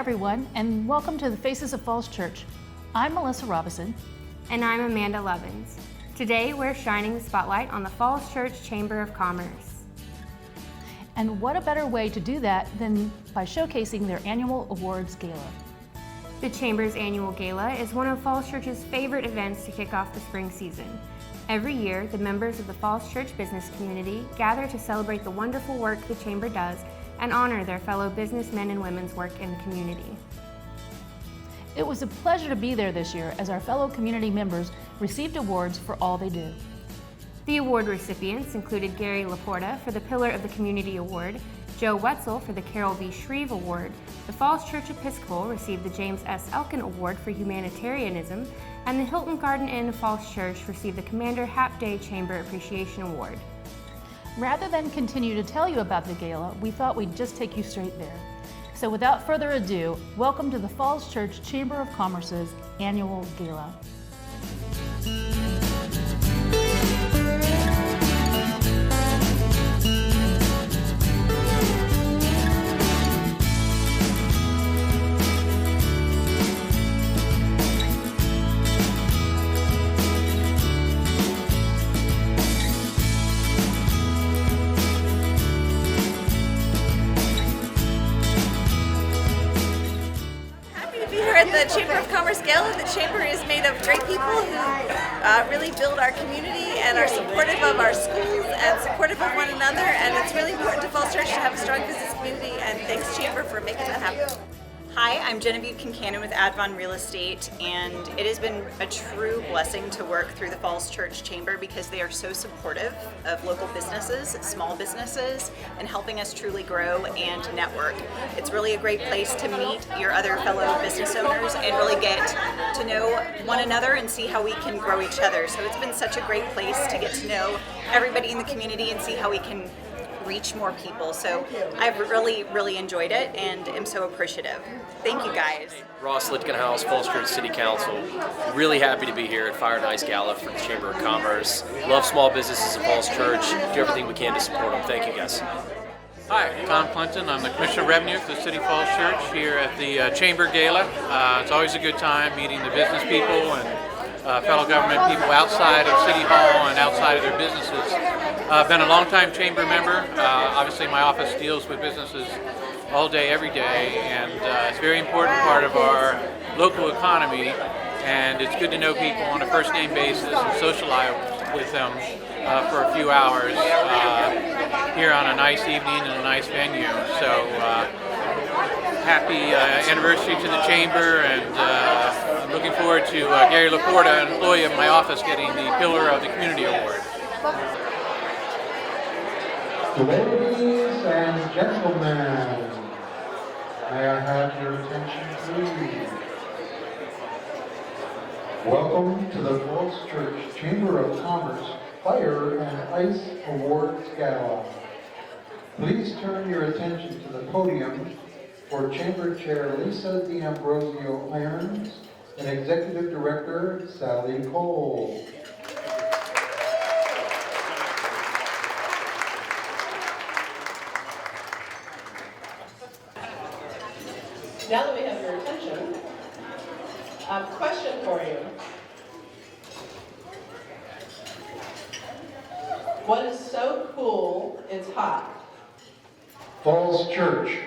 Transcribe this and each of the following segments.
everyone, and welcome to the Faces of Falls Church. I'm Melissa Robison. And I'm Amanda Levins. Today we're shining the spotlight on the Falls Church Chamber of Commerce. And what a better way to do that than by showcasing their annual awards gala. The Chamber's annual gala is one of Falls Church's favorite events to kick off the spring season. Every year, the members of the Falls Church business community gather to celebrate the wonderful work the Chamber does and honor their fellow businessmen and women's work in the community. It was a pleasure to be there this year as our fellow community members received awards for all they do. The award recipients included Gary LaPorta for the Pillar of the Community Award, Joe Wetzel for the Carroll V. Shreve Award, the Falls Church Episcopal received the James S. Elkin Award for Humanitarianism, and the Hilton Garden Inn Falls Church received the Commander Hap Day Chamber Appreciation Award. Rather than continue to tell you about the gala, we thought we'd just take you straight there. So without further ado, welcome to the Falls Church Chamber of Commerce's annual gala. The Chamber of Commerce Gala. The Chamber is made of great people who really build our community and are supportive of our schools and supportive of one another, and it's really important to Falls Church to have a strong business community, and thanks Chamber for making that happen. Hi, I'm Genevieve Kincannon with Advon Real Estate, and it has been a true blessing to work through the Falls Church Chamber because they are so supportive of local businesses, small businesses, and helping us truly grow and network. It's really a great place to meet your other fellow business owners and really get to know one another and see how we can grow each other. So it's been such a great place to get to know everybody in the community and see how we can reach more people. So I've really enjoyed it and am so appreciative. Thank you guys. Ross Litgenhouse, Falls Church City Council. Really happy to be here at Fire and Ice Gala for the Chamber of Commerce. Love small businesses at Falls Church. Do everything we can to support them. Thank you guys. Hi, Tom Clinton. I'm the Commissioner of Revenue for the City Falls Church here at the Chamber Gala. It's always a good time meeting the business people and fellow government people outside of City Hall and outside of their businesses. I've been a longtime Chamber member. Obviously my office deals with businesses all day, every day, and it's a very important part of our local economy, and it's good to know people on a first name basis and socialize with them for a few hours here on a nice evening in a nice venue. So happy anniversary to the Chamber, and I'm looking forward to Gary LaPorta, an employee of my office, getting the Pillar of the Community Award. Ladies and gentlemen, may I have your attention, please? Welcome to the Falls Church Chamber of Commerce Fire and Ice Awards Gala. Please turn your attention to the podium for Chamber Chair Lisa D'Ambrosio Irons and Executive Director Sally Cole. Now that we have your attention, question for you. What is so cool it's hot? Falls Church.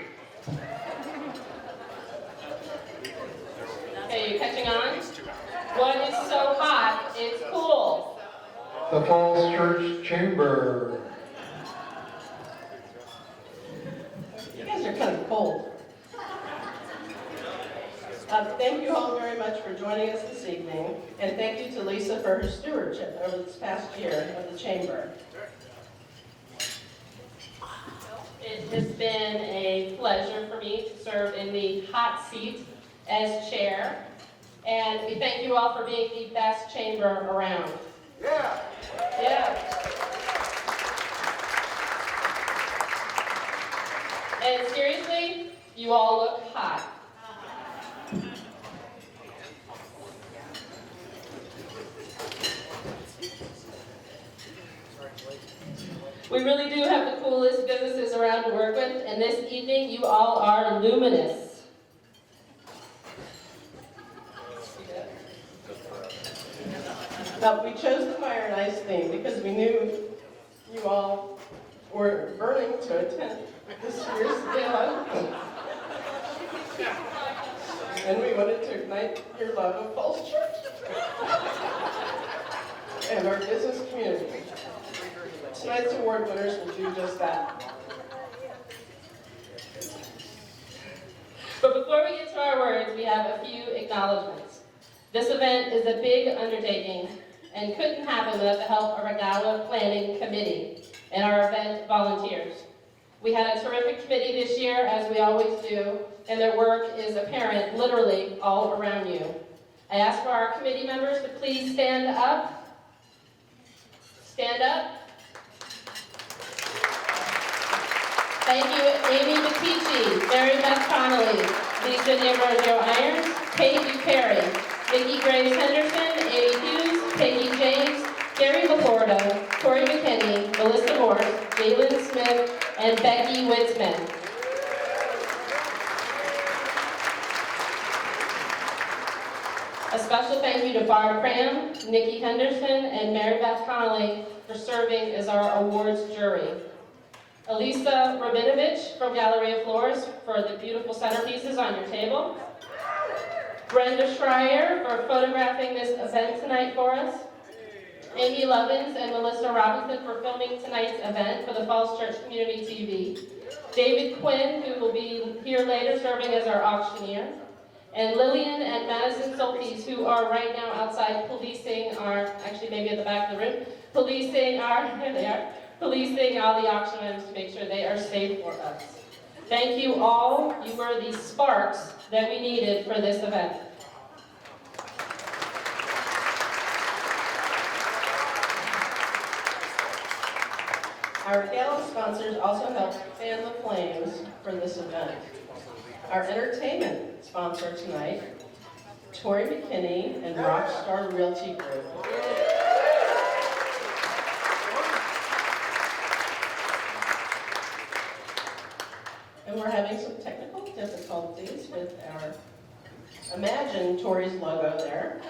Hey, you catching on? What is so hot it's cool? The Falls Church Chamber. You guys are kind of cold. Thank you all very much for joining us this evening, and thank you to Lisa for her stewardship over this past year of the Chamber. It has been a pleasure for me to serve in the hot seat as chair, and we thank you all for being the best chamber around. Yeah. Yeah. And seriously, you all look hot. We really do have the coolest businesses around to work with, and this evening you all are luminous. Now, we chose the fire and ice theme because we knew you all were burning to attend this year's gala. And we wanted to ignite your love of Falls Church and our business community. Tonight's award winners will do just that. But before we get to our words, we have a few acknowledgments. This event is a big undertaking and couldn't happen without the help of our Gala Planning Committee and our event volunteers. We had a terrific committee this year, as we always do, and their work is apparent literally all around you. I ask for our committee members to please stand up. Stand up. Thank you, Amy McPeachy, Mary Beth Connolly, Lisa D'Ambrosio Irons, Kate Perry, Vicki Graves Henderson, Amy Hughes, Peggy James, Gary LaPorta, Tori McKinney, Melissa Morse, Jalen Smith, and Becky Witzman. A special thank you to Barb Cram, Nikki Henderson, and Mary Beth Connolly for serving as our awards jury. Elisa Rabinovich from Gallery of Floors for the beautiful centerpieces on your table. Brenda Schreier for photographing this event tonight for us. Amy Lovins and Melissa Robinson for filming tonight's event for the Falls Church Community TV. David Quinn, who will be here later serving as our auctioneer. And Lillian and Madison Soltis, who are right now outside policing our, actually maybe at the back of the room, policing all the auction items to make sure they are safe for us. Thank you all. You were the sparks that we needed for this event. Our gala sponsors also helped fan the flames for this event. Our entertainment sponsor tonight, Tori McKinney and Rockstar Realty Group. And we're having some technical difficulties with our, imagine Tori's logo there.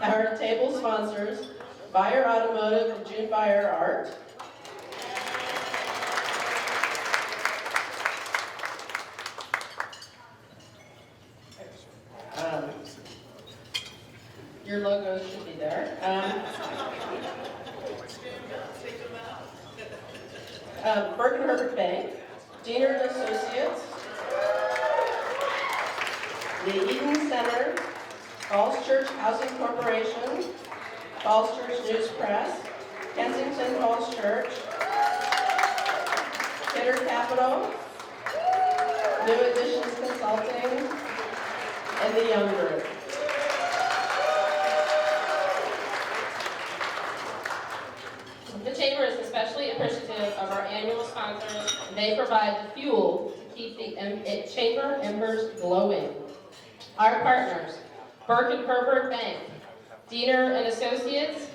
Our table sponsors, Buyer Automotive and June Buyer Art. Your logos should be there. Burke & Herbert Bank, Diener & Associates, the Eden Center, Falls Church Housing Corporation, Falls Church News Press, Kensington Falls Church, Kidder Capital, New Additions Consulting, and the Young Group. The Chamber is especially appreciative of our annual sponsors. They provide the fuel to keep the Chamber embers glowing. Our partners, Burke & Herbert Bank, Diener & Associates,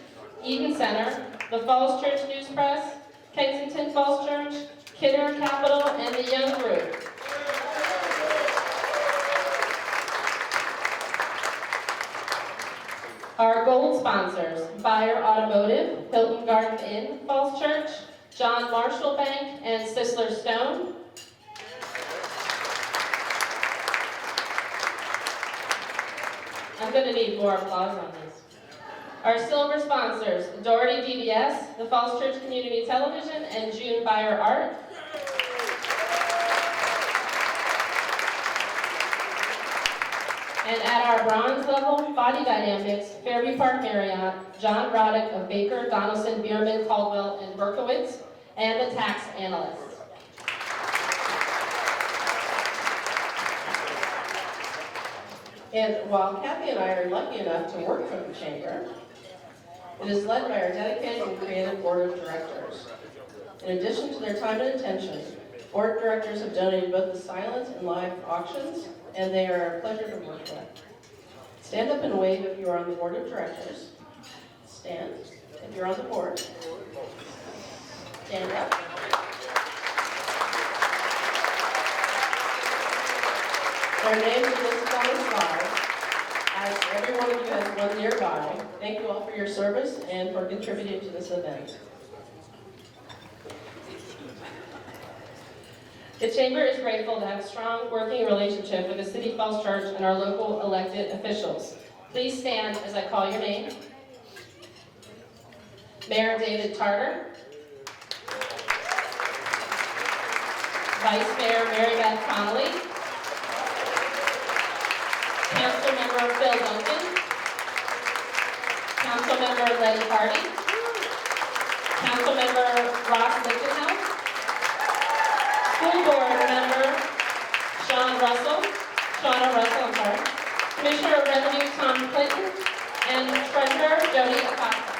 Eden Center, the Falls Church News Press, Kensington Falls Church, Kidder Capital, and the Young Group. Our gold sponsors, Buyer Automotive, Hilton Garden Inn, Falls Church, John Marshall Bank, and Sisler Stone. I'm going to need more applause on these. Our silver sponsors, Doherty DBS, the Falls Church Community Television, and June Buyer Art. And at our bronze level, Body Dynamics, Fairview Park Marriott, John Roddick of Baker, Donaldson, Bierman, Caldwell, and Berkowitz, and the tax analysts. And while Kathy and I are lucky enough to work for the Chamber, it is led by our dedicated and creative Board of Directors. In addition to their time and attention, Board of Directors have donated both the silent and live auctions, and they are a pleasure to work with. Stand up and wave if you are on the Board of Directors. Stand if you're on the board. Stand up. Their names are listed on the slide. As every one of you has one nearby, thank you all for your service and for contributing to this event. The Chamber is grateful to have a strong working relationship with the City of Falls Church and our local elected officials. Please stand as I call your name. Mayor David Tarter. Vice Mayor Mary Beth Connolly. Councilmember Phil Duncan. Councilmember Letty Hardy. Councilmember Ross Lichtenhouse. School Board Member Shauna Russell, Commissioner of Revenue Tom Clinton, and Treasurer Jody Acosta.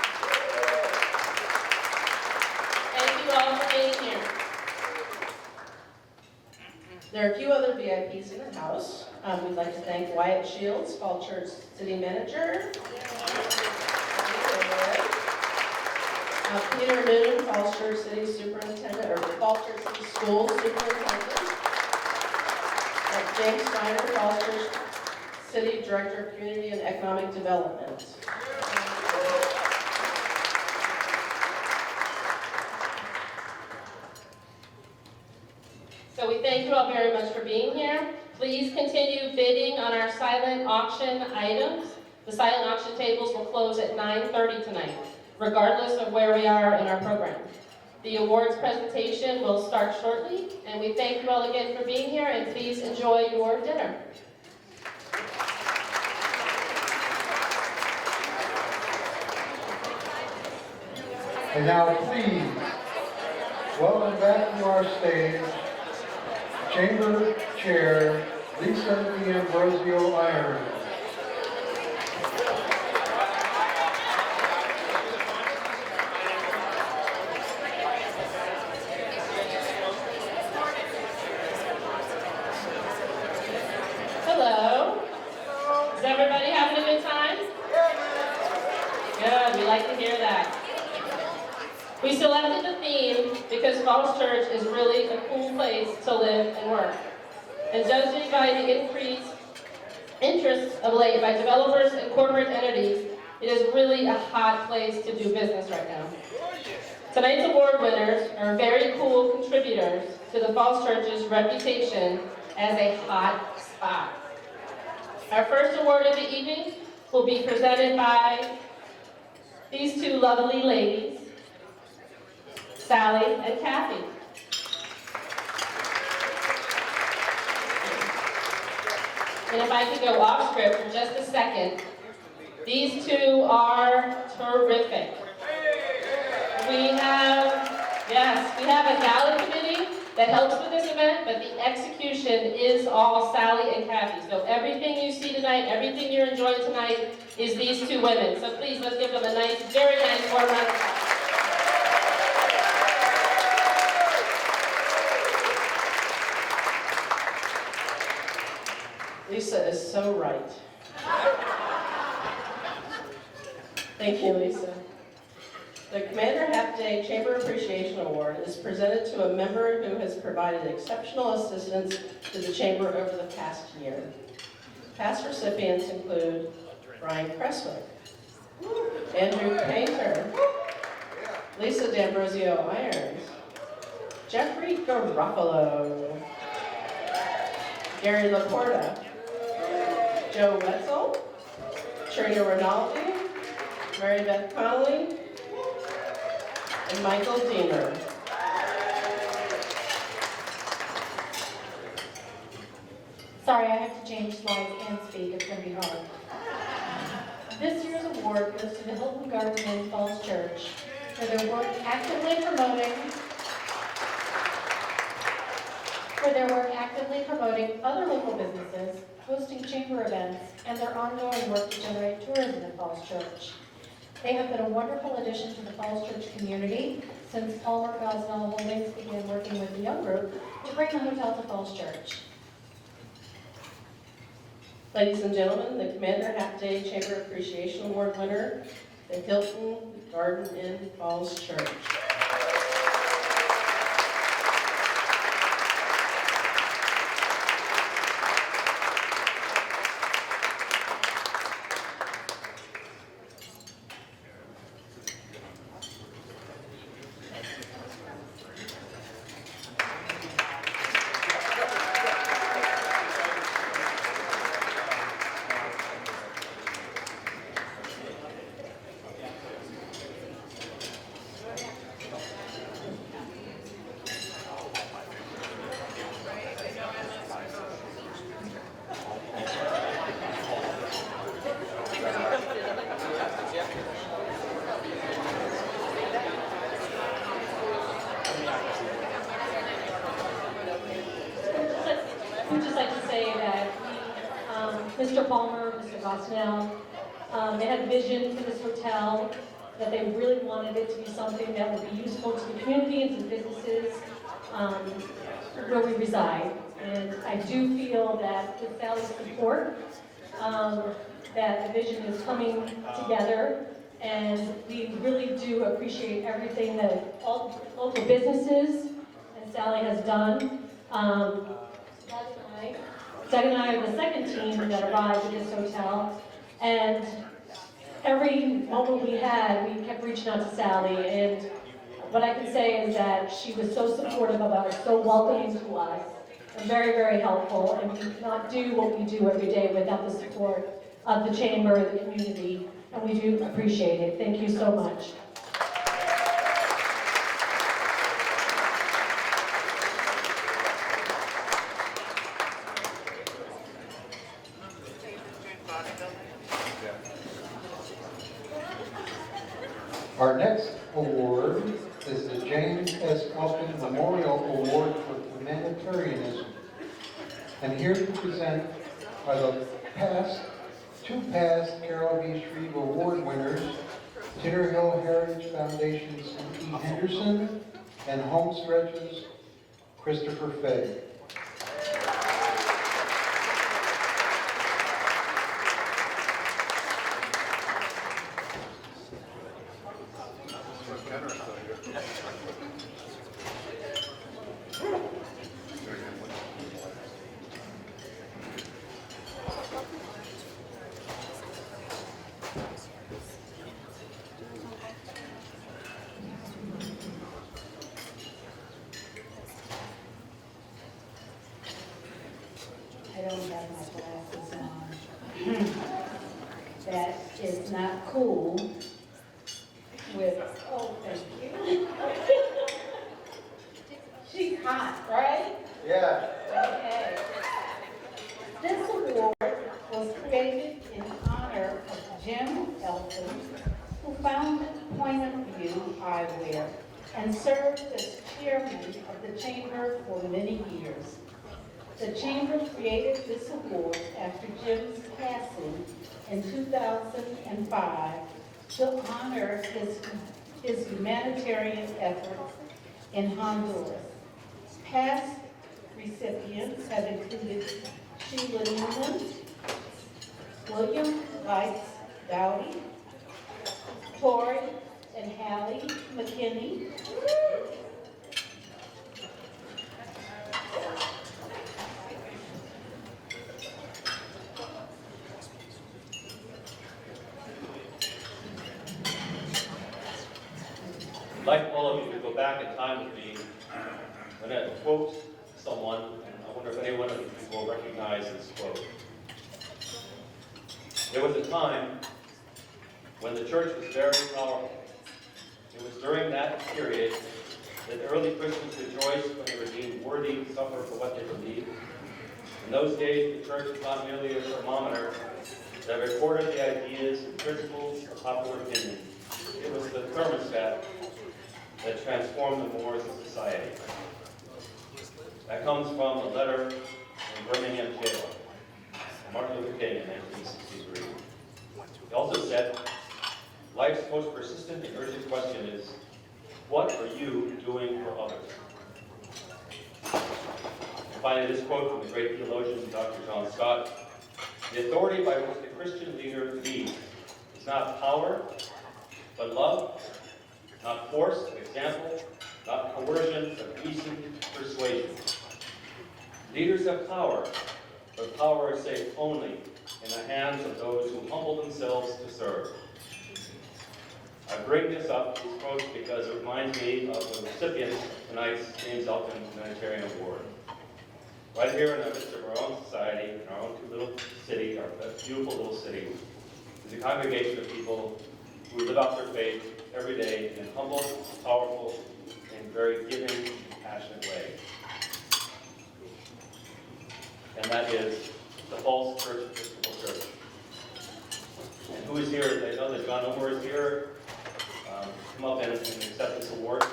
Thank you all for being here. There are a few other VIPs in the house. We'd like to thank Wyatt Shields, Falls Church City Manager. Peter Noonan, Falls Church City Superintendent, or Falls Church City School Superintendent. James Steiner, Falls Church City Director of Community and Economic Development. So we thank you all very much for being here. Please continue bidding on our silent auction items. The silent auction tables will close at 9:30 tonight, regardless of where we are in our program. The awards presentation will start shortly, and we thank you all again for being here, and please enjoy your dinner. And now please, welcome back to our stage, Chamber Chair Lisa D'Ambrosio Irons. Hello. Is everybody having a good time? Good, we like to hear that. We selected the theme because Falls Church is really a cool place to live and work. And judging by the increased interest of late by developers and corporate entities, it is really a hot place to do business right now. Tonight's award winners are very cool contributors to the Falls Church's reputation as a hot spot. Our first award of the evening will be presented by these two lovely ladies, Sally and Kathy. And if I could go off script for just a second, these two are terrific. We have a gala committee that helps with this event, but the execution is all Sally and Kathy. So everything you see tonight, everything you're enjoying tonight is these two women. So please, let's give them a nice, very nice warm round of applause. Lisa is so right. Thank you, Lisa. The Commander Half-Day Chamber Appreciation Award is presented to a member who has provided exceptional assistance to the Chamber over the past year. Past recipients include Brian Cresswick, Andrew Painter, Lisa D'Ambrosio Irons, Jeffrey Garofalo, Gary LaPorta, Joe Wetzel, Trina Rinaldi, Mary Beth Connolly, and Michael Diener. Sorry, I have to change slides and speak. It's going to be hard. This year's award goes to the Hilton Garden Inn Falls Church for their work actively promoting other local businesses, hosting chamber events, and their ongoing work to generate tourism in Falls Church. They have been a wonderful addition to the Falls Church community since Palmer Gosnell Holdings began working with the Young Group to bring the hotel to Falls Church. Ladies and gentlemen, the Commander Half-Day Chamber Appreciation Award winner, the Hilton Garden Inn Falls Church. Mr. Palmer, Mr. Gosnell. They had a vision for this hotel, that they really wanted it to be something that would be useful to the community and to the businesses where we reside. And I do feel that with Sally's support, that the vision is coming together, and we really do appreciate everything that all local businesses and Sally has done. Doug and I are the second team that arrived at this hotel, and every moment we had, we kept reaching out to Sally, and what I can say is that she was so supportive of us, so welcoming to us, and very, very helpful, and we could not do what we do every day without the support of the chamber, the community, and we do appreciate it. Thank you so much. Our next award is the James S. Elkin Memorial Award for Humanitarianism. And here to present are the two past Carroll V. Shreve Award winners, Titter Hill Heritage Foundation's E. Henderson and Home Stretch's Christopher Fay. I don't have my glasses on. That is not cool with, oh, thank you. She's hot, right? Yeah. Okay. This award was created in honor of Jim Elkin, who founded Point of View Eyewear and served as chairman of the chamber for many years. The chamber created this award after Jim's passing in 2005 to honor his humanitarian efforts in Honduras. Past recipients have included Sheila Newman, William Lights Dowdy, Tori and Hallie McKinney, I'd like all of you to go back in time with me and I quote someone, and I wonder if any one of you will recognize this quote. There was a time when the church was very powerful. It was during that period that early Christians rejoiced when they were deemed worthy to suffer for what they believed. In those days, the church was not merely a thermometer that recorded the ideas and principles of popular opinion. It was the thermostat that transformed the mores of society. That comes from a letter from Birmingham jail, Martin Luther King in 1963. He also said, life's most persistent and urgent question is, what are you doing for others? And finally, this quote from the great theologian, Dr. John Scott, the authority by which the Christian leader leads is not power, but love, not force, but example, not coercion, but decent persuasion. Leaders have power, but power is safe only in the hands of those who humble themselves to serve. I bring this up, these quotes, because it reminds me of the recipients of tonight's James Elkin Humanitarian Award. Right here in the midst of our own society, in our own little city, our beautiful little city, is a congregation of people who live out their faith every day in a humble, powerful, and very giving, passionate way. And that is the Falls Church Episcopal Church. And who is here? I know that John Omer is here. Come up and accept this award.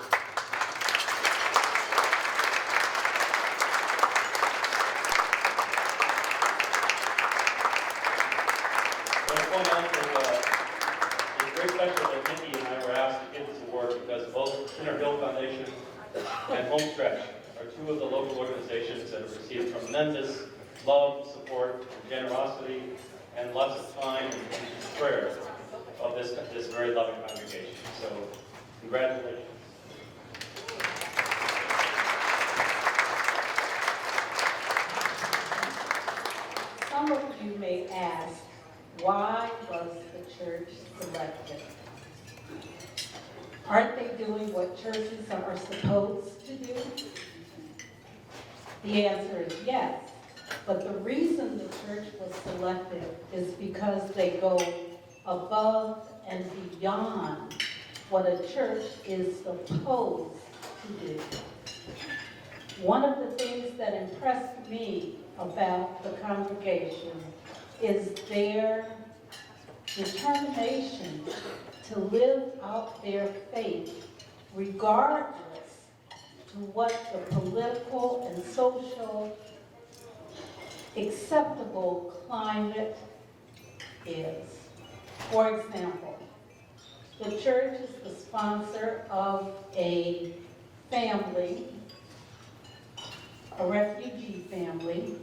very special that Nikki and I were asked to give this award because both Center Hill Foundation and Homestretch are two of the local organizations that have received tremendous love, support, and generosity, and lots of time and prayer of this very loving congregation. So, congratulations. Some of you may ask, why was the church selected? Aren't they doing what churches are supposed to do? The answer is yes. But the reason the church was selected is because they go above and beyond what a church is supposed to do. One of the things that impressed me about the congregation is their determination to live out their faith regardless to what the political and social acceptable climate is. For example, the church is the sponsor of a family, a refugee family,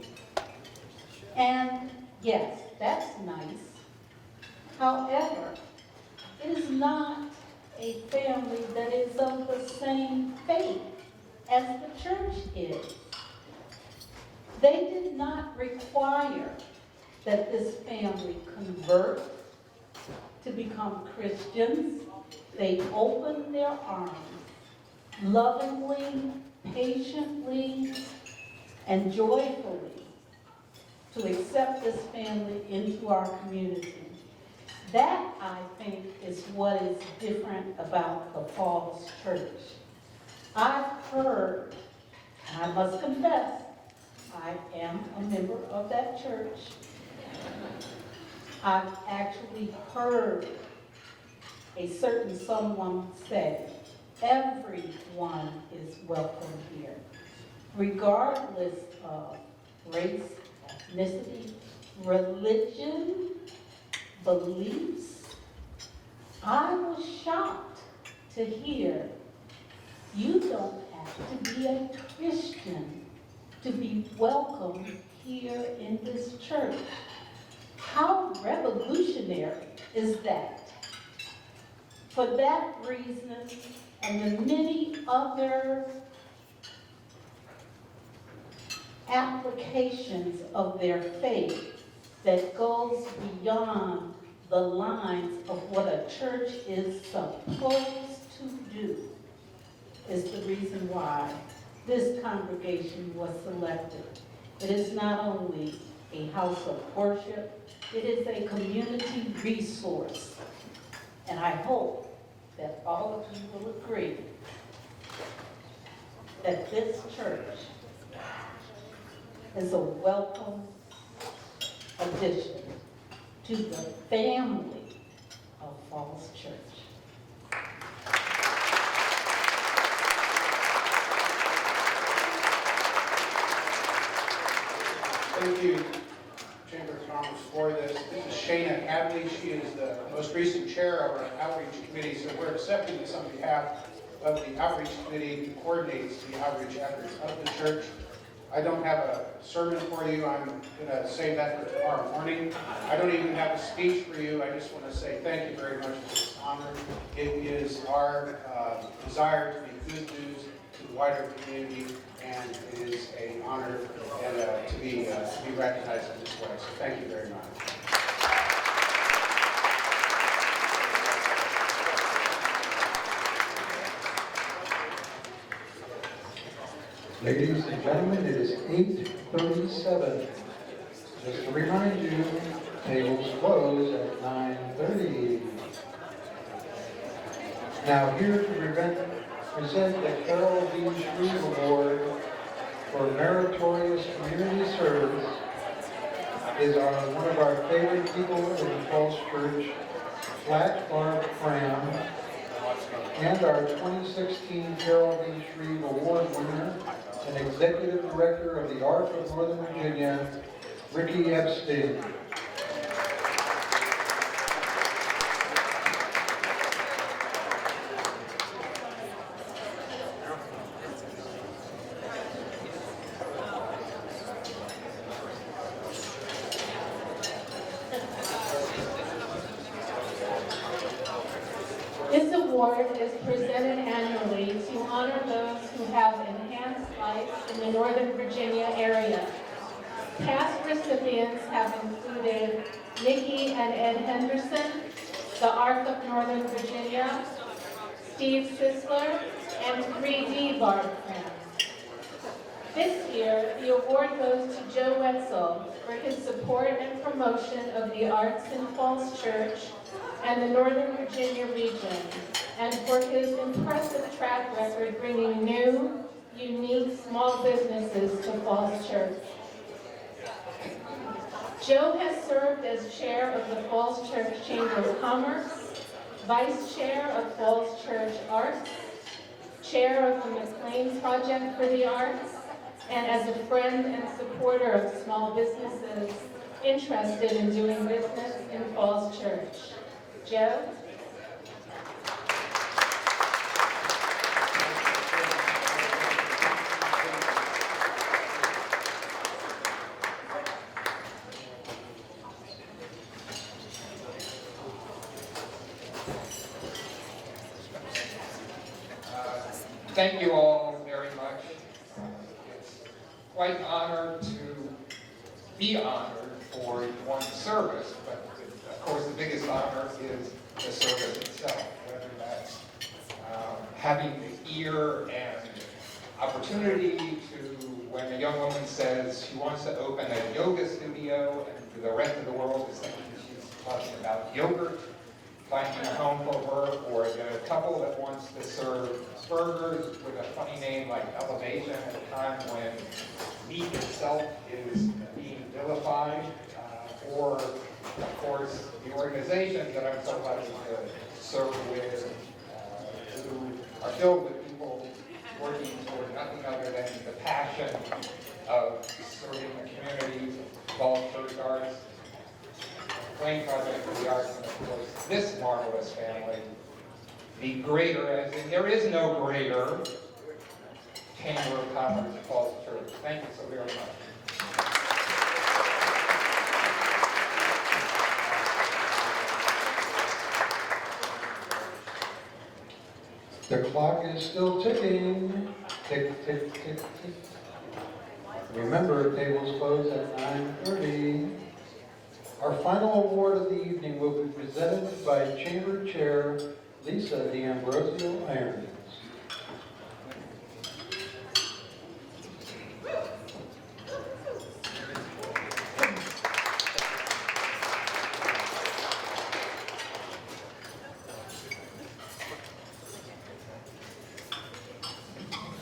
and yes, that's nice. However, it is not a family that is of the same faith as the church is. They did not require that this family convert to become Christians. They opened their arms lovingly, patiently, and joyfully to accept this family into our community. That, I think, is what is different about the Falls Church. I've heard, and I must confess, I am a member of that church. I've actually heard a certain someone say, everyone is welcome here, regardless of race, ethnicity, religion, beliefs. I was shocked to hear you don't have to be a Christian to be welcome here in this church. How revolutionary is that? For that reason, and the many other applications of their faith that goes beyond the lines of what a church is supposed to do, is the reason why this congregation was selected. It is not only a house of worship, it is a community resource. And I hope that all of you will agree that this church is a welcome addition to the family of Falls Church. Thank you, Chamber of Commerce, for this. This is Shana Hadley. She is the most recent chair of our outreach committee, so we're accepting this on behalf of the outreach committee who coordinates the outreach efforts of the church. I don't have a sermon for you. I'm going to save that for tomorrow morning. I don't even have a speech for you. I just want to say thank you very much for this honor. It is our desire to be good news to the wider community, and it is an honor and to be recognized in this way. So thank you very much. Ladies and gentlemen, it is 8:37. Just to remind you, tables close at 9:30. Now here to present the Carroll V. Shreve Award for meritorious community service is one of our favorite people in the Falls Church, Flat Barb Fram, and our 2016 Carroll V. Shreve Award winner and Executive Director of the Arc of Northern Virginia, Ricky Epstein. This award is presented annually to honor those who have enhanced life in the Northern Virginia area. Past recipients have included Nikki and Ed Henderson, the Arc of Northern Virginia, Steve Sisler, and 3D Barb Friends. This year, the award goes to Joe Wetzel for his support and promotion of the arts in Falls Church and the Northern Virginia region, and for his impressive track record bringing new, unique small businesses to Falls Church. Joe has served as chair of the Falls Church Chamber of Commerce, vice chair of Falls Church Arts, chair of the McLean Project for the Arts, and as a friend and supporter of small businesses interested in doing business in Falls Church. Joe? Thank you all very much. It's quite an honor to be honored for one's service, but of course the biggest honor is the service itself, whether that's having the ear and opportunity to, when a young woman says she wants to open a yoga studio and the rest of the world is thinking she's talking about yogurt, finding a home for her, or the couple that wants to serve burgers with a funny name like Elevation at a time when meat itself is being vilified, or of course the organizations that I'm so lucky to serve with, who are filled with people working for nothing other than the passion of serving the community, Falls Church Arts, McLean Project for the Arts, and of course this marvelous family, the greater, as in there is no greater, Chamber of Commerce at Falls Church. Thank you so very much. The clock is still ticking. Tick, tick, tick, tick. Remember, tables close at 9:30. Our final award of the evening will be presented by Chamber Chair Lisa D'Ambrosio Irons.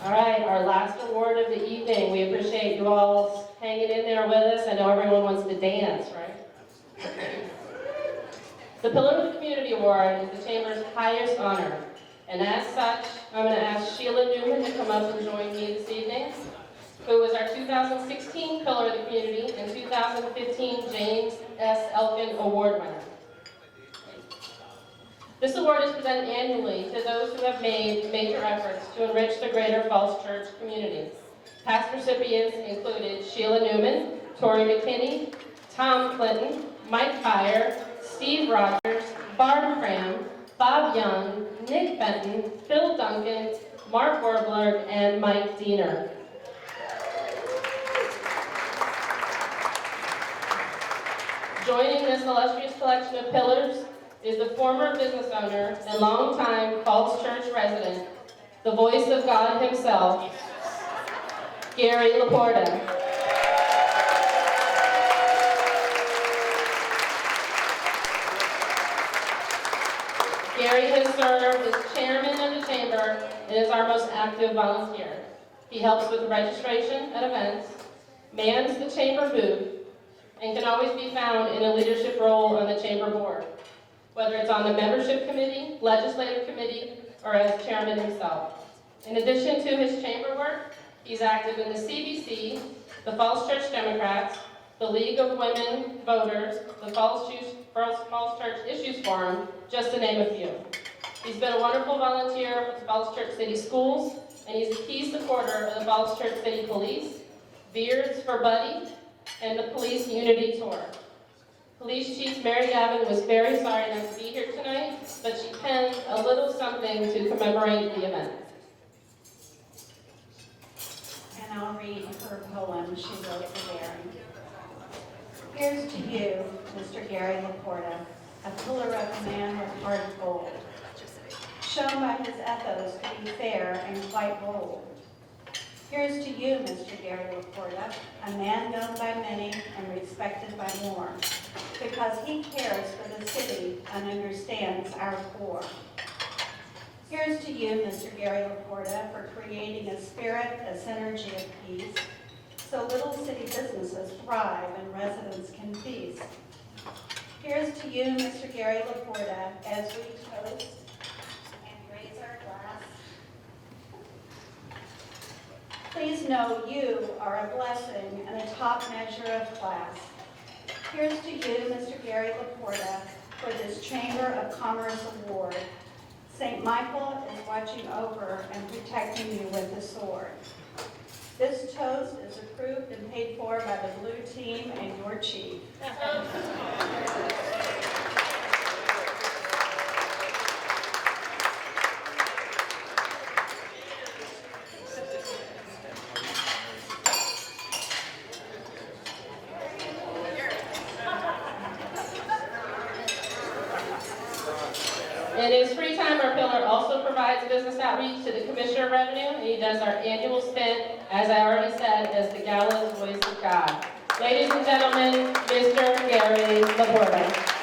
All right, our last award of the evening. We appreciate you all hanging in there with us. I know everyone wants to dance, right? The Pillar of the Community Award is the Chamber's highest honor. And as such, I'm going to ask Sheila Newman to come up and join me this evening, who was our 2016 Pillar of the Community and 2015 James S. Elkin Award winner. This award is presented annually to those who have made major efforts to enrich the greater Falls Church community. Past recipients included Sheila Newman, Tori McKinney, Tom Clinton, Mike Byer, Steve Rogers, Barb Cram, Bob Young, Nick Benton, Phil Duncan, Mark Warbler, and Mike Diener. Joining this illustrious collection of pillars is the former business owner and longtime Falls Church resident, the voice of God himself, Gary LaPorta. Gary has served as chairman of the chamber and is our most active volunteer. He helps with registration at events, mans the chamber booth, and can always be found in a leadership role on the chamber board, whether it's on the membership committee, legislative committee, or as chairman himself. In addition to his chamber work, he's active in the CBC, the Falls Church Democrats, the League of Women Voters, the Falls Church Issues Forum, just to name a few. He's been a wonderful volunteer with the Falls Church City Schools, and he's a key supporter of the Falls Church City Police, Beards for Buddy, and the Police Unity Tour. Police Chief Mary Gavin was very sorry not to be here tonight, but she penned a little something to commemorate the event. And I'll read her poem she wrote for Gary. Here's to you, Mr. Gary LaPorta, a pillar of a man with heart of gold, shown by his ethos to be fair and quite bold. Here's to you, Mr. Gary LaPorta, a man known by many and respected by more, because he cares for the city and understands our core. Here's to you, Mr. Gary LaPorta, for creating a spirit, a synergy of peace, so little city businesses thrive and residents can feast. Here's to you, Mr. Gary LaPorta, as we toast and raise our glass. Please know you are a blessing and a top measure of class. Here's to you, Mr. Gary LaPorta, for this Chamber of Commerce Award. St. Michael is watching over and protecting you with the sword. This toast is approved and paid for by the blue team and your chief. In his free time, our pillar also provides business outreach to the Commissioner of Revenue, and he does our annual spin, as I already said, as the Gala's Voice of God. Ladies and gentlemen, Mr. Gary LaPorta.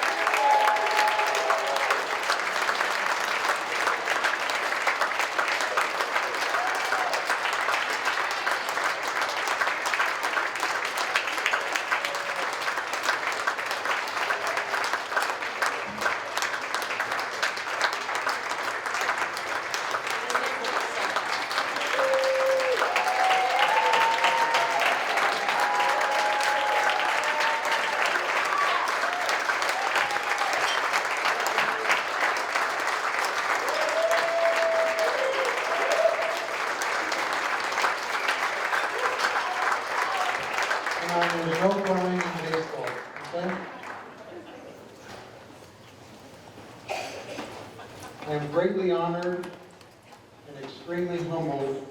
There's no crying in baseball, okay? I am greatly honored and extremely humbled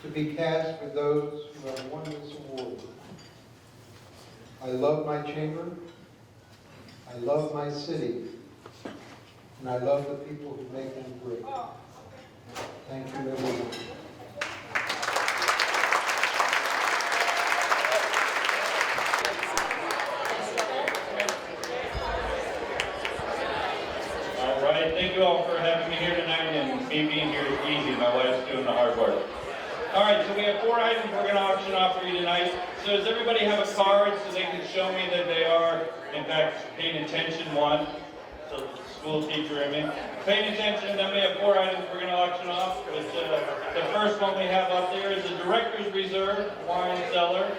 to be cast with those who have won this award. I love my chamber, I love my city, and I love the people who make them great. Thank you, everyone. Thank you all for having me here tonight, and me being here is easy. My wife's doing the hard work. All right, so we have 4 items we're going to auction off for you tonight. So does everybody have a card so they can show me that they are, in fact, paying attention? One, so school teacher in me. Paying attention, then we have 4 items we're going to auction off. Which, the first one we have up there is a Director's Reserve wine cellar.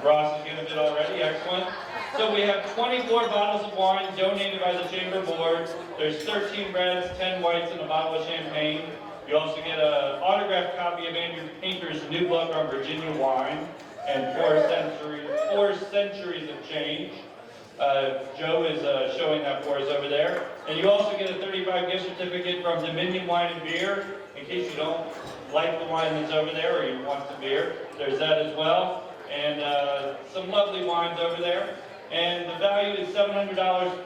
Ross is getting a bit already, excellent. So we have 24 bottles of wine donated by the Chamber Board. There's 13 reds, 10 whites, and a bottle of champagne. You also get an autographed copy of Andrew Painter's New Book on Virginia wine, and 4 centuries of change. Joe is showing that for us over there. And you also get a 35 gift certificate from Dominion Wine and Beer, in case you don't like the wine that's over there or you want some beer. There's that as well. And some lovely wines over there. And the value is $700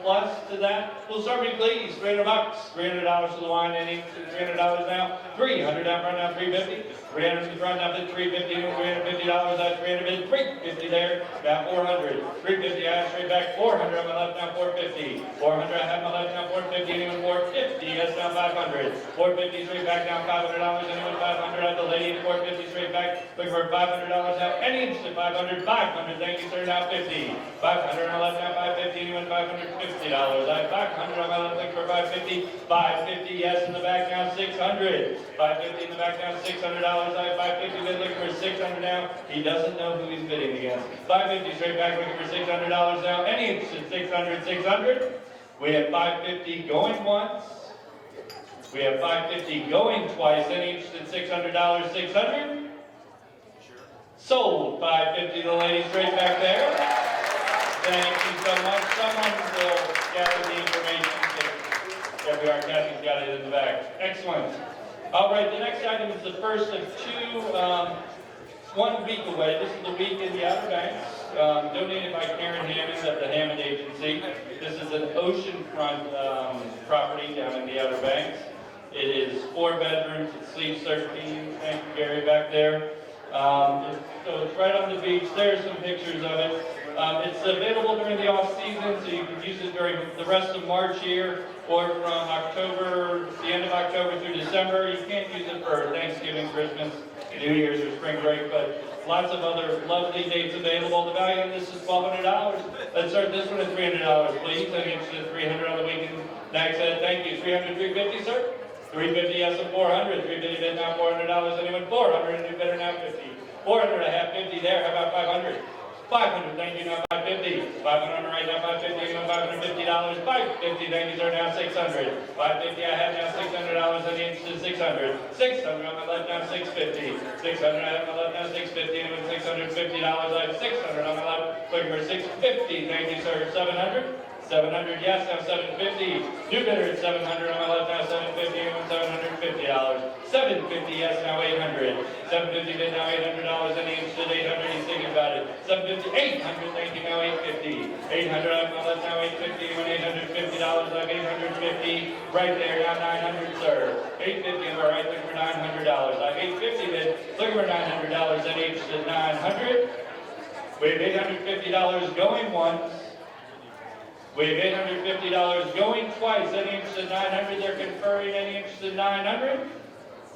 plus to that. We'll start with you, please. $300. $300 for the wine, and $300 now. $300 down front, now $350. $300 in the front, now $350. $350, that's $300. $350 there, now $400. $350, I straight back. $400 on my left, now $450. $400, I have my left, now $450. Anyone $450, that's now $500. $450 straight back, now $500. Anyone $500, at the lady, $450 straight back. Looking for $500 now. Any instant $500. $500, thank you, sir, now $50. $500 on my left, now $550. Anyone $550. I have $500 on my left, looking for $550. $550, yes, in the back now $600. $550 in the back now $600. I have $550, bid looking for $600 now. He doesn't know who he's bidding against. $550 straight back, looking for $600 now. Any instant $600, $600. We have $550 going once. We have $550 going twice. Any instant $600, $600. Sold. $550, the lady straight back there. Thank you so much. Someone will gather the information. There we are. Kathy's got it in the back. Excellent. All right, the next item is the first of two, 1 week away. This is the week in the Outer Banks, donated by Karen Hammond of the Hammond Agency. This is an oceanfront property down in the Outer Banks. It is 4 bedrooms. It sleeps 13. Thank you, Gary, back there. So it's right on the beach. There's some pictures of it. It's available during the off-season, so you can use it during the rest of March here, or from October, the end of October through December. You can't use it for Thanksgiving, Christmas, New Year's, or spring break, but lots of other lovely dates available. The value of this is $1,200. Let's start this one at $300, please. I'm interested in $300 on the weekend. Next, thank you. $300, $350, sir? $350, yes, and $400. $350 bid now, $400. Anyone? $400, new bidder now, $50. $400, I have $50 there. How about $500? $500, thank you, now $550. $500 right now, $550, anyone $550? $550, thank you, sir, now $600. $550, I have now $600, any interest is $600. $600 on my left now, $650. $600, I have on my left now, $650, anyone $650, I have $600 on my left, looking for $650, thank you, sir. $700? $700, yes, now $750. New bidder at $700 on my left now, $750, anyone $750. $750, yes, now $800. $750 bid now $800, any interested $800, he's thinking about it. $750, $800, thank you, now $850. $800 on my left now $850, anyone $850, I have $850. Right there, now $900, sir. $850, am I right, looking for $900. I have $850 bid, looking for $900, any interested $900. We have $850 going once. We have $850 going twice. Any interest in $900? They're conferring. Any interest in $900?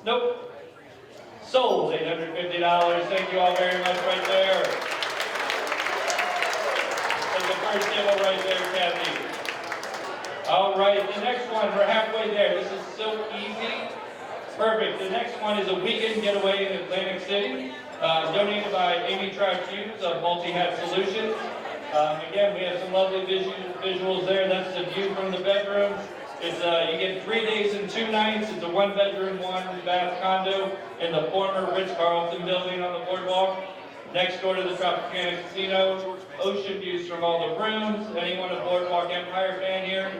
Nope. Sold. $850. Thank you all very much right there. That's the first table right there, Kathy. All right, the next one, we're halfway there. This is so easy. Perfect. The next one is a weekend getaway in Atlantic City, donated by Amy Trout Hughes of Multi-Hat Solutions. Again, we have some lovely visuals there. That's the view from the bedroom. It's you get 3 days and 2 nights. It's a 1-bedroom, 1-bath condo in the former Ritz-Carlton building on the boardwalk, next door to the Tropicana Casino. Ocean views from all the rooms. Anyone a Boardwalk Empire fan here?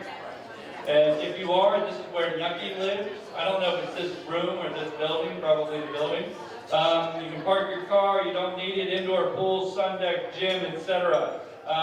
And if you are, this is where Nucky lives. I don't know if it's this room or this building, probably the building. You can park your car. You don't need it. Indoor pool, sun deck, gym, etc.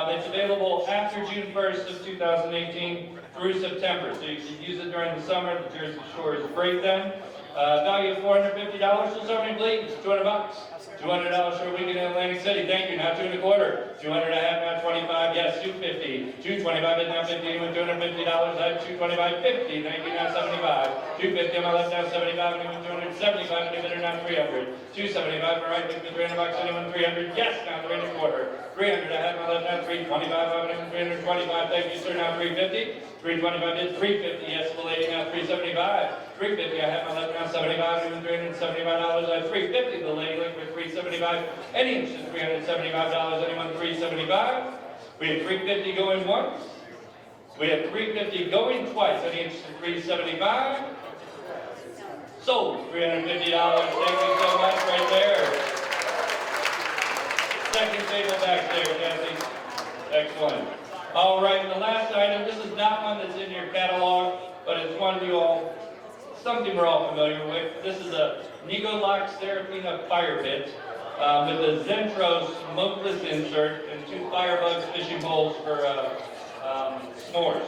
It's available after June 1st of 2018 through September, so you can use it during the summer. The Jersey Shore is great then. Value of $450. So somebody please, $200. $200 for a weekend in Atlantic City. Thank you. Now $225. $200 I have now $25. Yes, $250. $225 is now $50. Anyone $250? I have $225. $50. Thank you. Now $75. $250 on my left now $75. Anyone $275? Any bidder now $300. $275 for right. $300. Anyone $300? Yes, now $325. $300 I have my left now $325. Anyone $325? Thank you, sir. Now $350. $325 is $350. Yes, the lady now $375. $350 I have my left now $75. Anyone $375? I have $350. The lady looking for $375. Any interest in $375? Anyone $375? We have $350 going once. We have $350 going twice. Any interest in $375? Sold. $350. Thank you so much right there. Second table back there, Kathy. Excellent. All right, and the last item, this is not one that's in your catalog, but it's one you all, something we're all familiar with. This is a Nicolax Serafina fire pit with a Zentro smokeless insert and 2 Firebugs fishing poles for s'mores.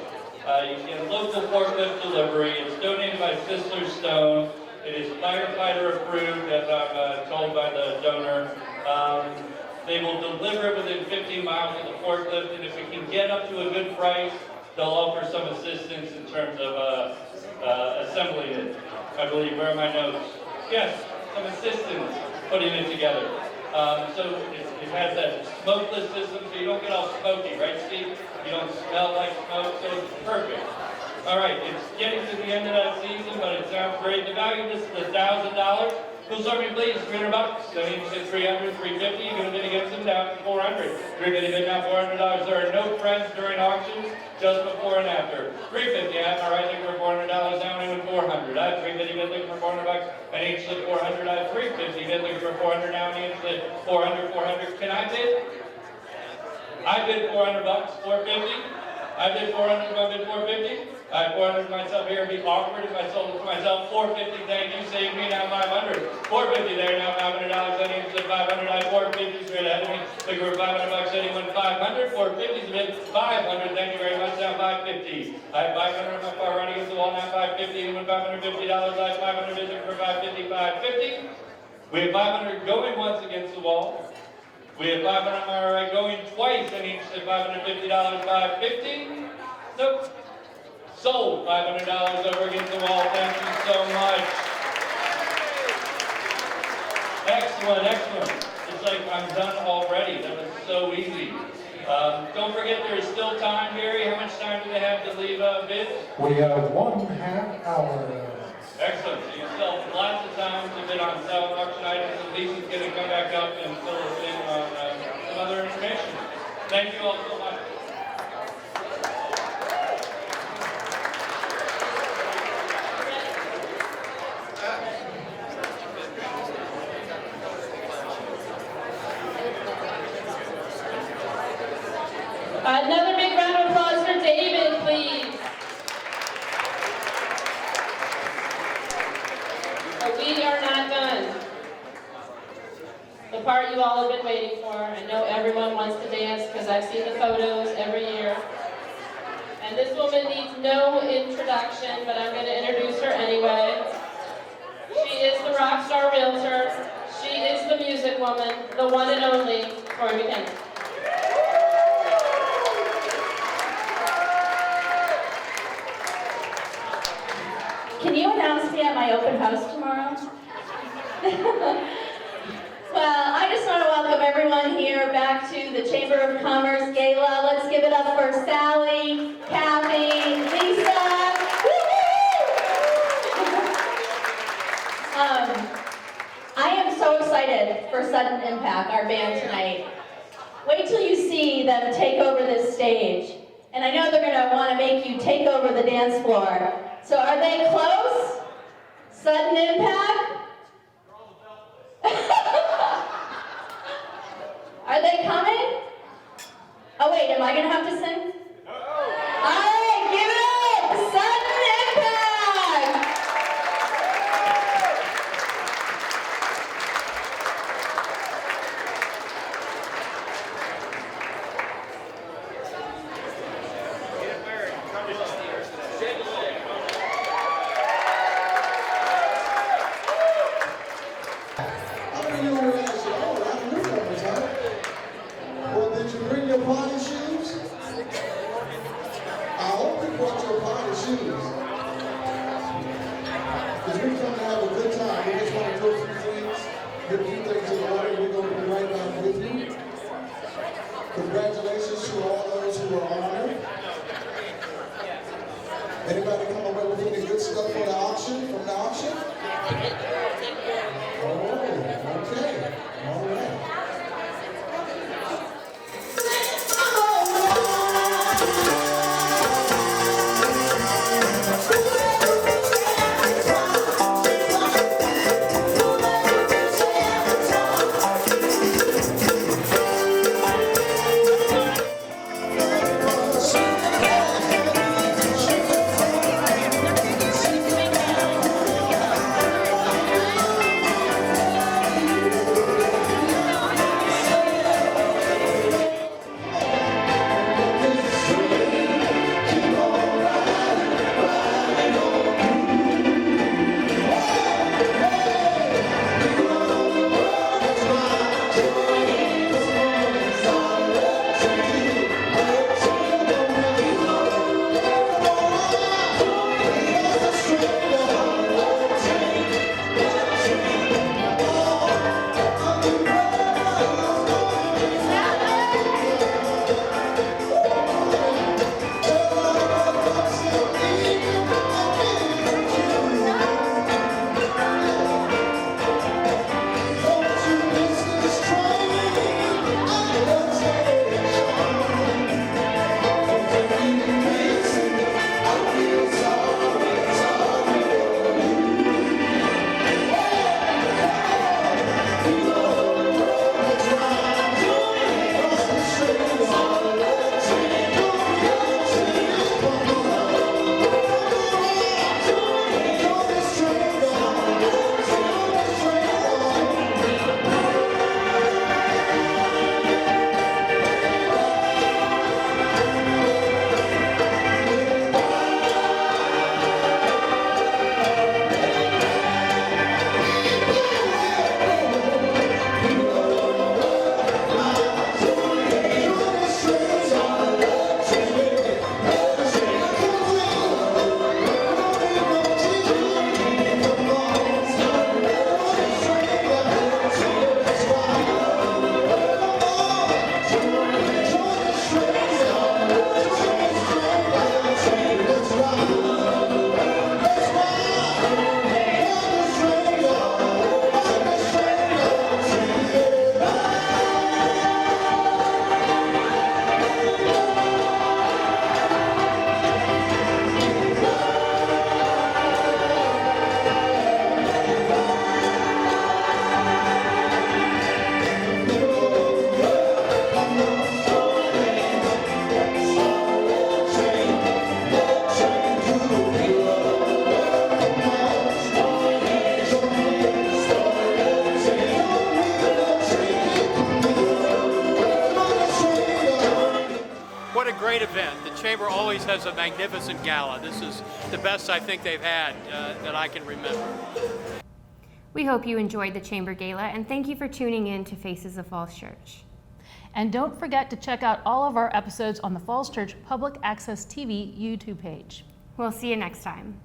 You can get local forklift delivery. It's donated by Sisler Stone. It is firefighter approved, as I'm told by the donor. They will deliver it within 15 miles of the forklift, and if we can get up to a good price, they'll offer some assistance in terms of assembling it. I believe, where are my notes? Yes, some assistance putting it together. So it has that smokeless system, so you don't get all smoky, right, Steve? You don't smell like smoke, so it's perfect. All right, it's getting to the end of that season, but it sounds great. The value of this is $1,000. Who'll serve me, please? $300. So you said $300, $350. You're going to bid against them down to $400. $350 bid now $400. There are no trends during auctions, just before and after. $350. I have my right looking for $400 now. Anyone $400. I have $350 bid looking for $400. And each slip $400. I have $350 bid looking for $400 now. And each slip $400. Can I bid? I bid $400, $450. I bid $400, I bid $450. I had $400 myself here. It'd be awkward if I sold it to myself. $450, thank you, save me now $500. $450 there, now $500. I need to say $500. I had $450 straight ahead of me. Figure we're $500 said he went $500. $450's a bid. $500, thank you very much. Now $550. I had $500 on my far right against the wall. Now $550. He went $550. I had $500 bidding for $550. $550. We have $500 going once against the wall. We have $500 on my right going twice, and each said $550. $550. Nope. Sold $500 over against the wall. Thank you so much. Excellent, excellent. It's like I'm done already. That was so easy. Don't forget there is still time, Gary. How much time do they have to leave bids? We have 1/2 hour. Excellent. So you still have lots of time to bid on silent auction items, and Lisa's going to come back up and fill us in on some other information. Thank you all so much. Another big round of applause for David, please. But we are not done. The part you all have been waiting for. I know everyone wants to dance because I've seen the photos every year. And this woman needs no introduction, but I'm going to introduce her anyway. She is the rock star realtor. She is the music woman, the one and only Tori McKenna. Can you announce me at my open house tomorrow? Well, I just want to welcome everyone here back to the Chamber of Commerce Gala. Let's give it up for Sally, Kathy, Lisa. I am so excited for Sudden Impact, our band tonight. Wait till you see them take over this stage. And I know they're going to want to make you take over the dance floor. So are they close? Sudden Impact? Are they coming? Oh wait, am I going to have to sing? All right, give it up! Sudden Impact! Congratulations to all those who were honored. Anybody come away with any good stuff for the auction, from the auction? Oh, okay. All right. has a magnificent gala. This is the best I think they've had that I can remember. We hope you enjoyed the Chamber Gala, and thank you for tuning in to Faces of Falls Church. And don't forget to check out all of our episodes on the Falls Church Public Access TV YouTube page. We'll see you next time.